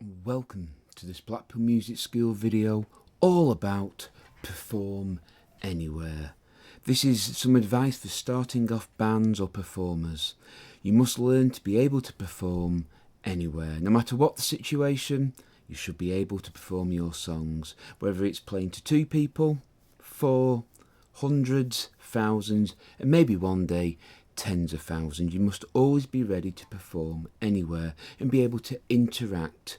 Welcome to this Blackpool Music School video all about perform anywhere. This is some advice for starting off bands or performers. You must learn to be able to perform anywhere. No matter what the situation, you should be able to perform your songs, whether it's playing to 2 people, 4, hundreds, thousands, and maybe one day tens of thousands. You must always be ready to perform anywhere and be able to interact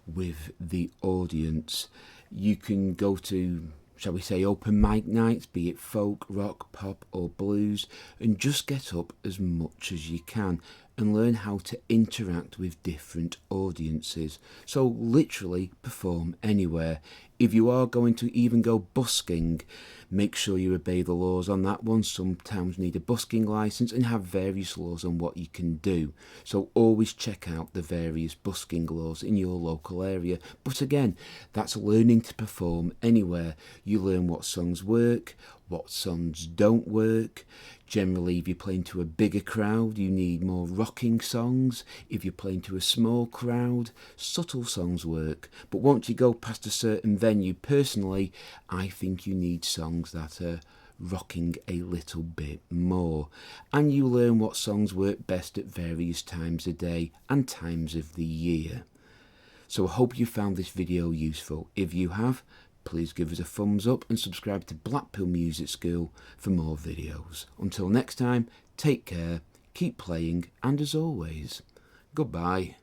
with the audience. You can go to, shall we say, open mic nights, be it folk, rock, pop or blues, and just get up as much as you can and learn how to interact with different audiences. So literally perform anywhere. If you are going to even go busking, make sure you obey the laws on that one. Some towns need a busking licence and have various laws on what you can do. So always check out the various busking laws in your local area. But again, that's learning to perform anywhere. You learn what songs work, what songs don't work. Generally, if you're playing to a bigger crowd, you need more rocking songs. If you're playing to a small crowd, subtle songs work. But once you go past a certain venue, personally, I think you need songs that are rocking a little bit more. And you learn what songs work best at various times of day and times of the year. So I hope you found this video useful. If you have, please give us a thumbs up and subscribe to Blackpool Music School for more videos. Until next time, take care, keep playing, and as always, goodbye.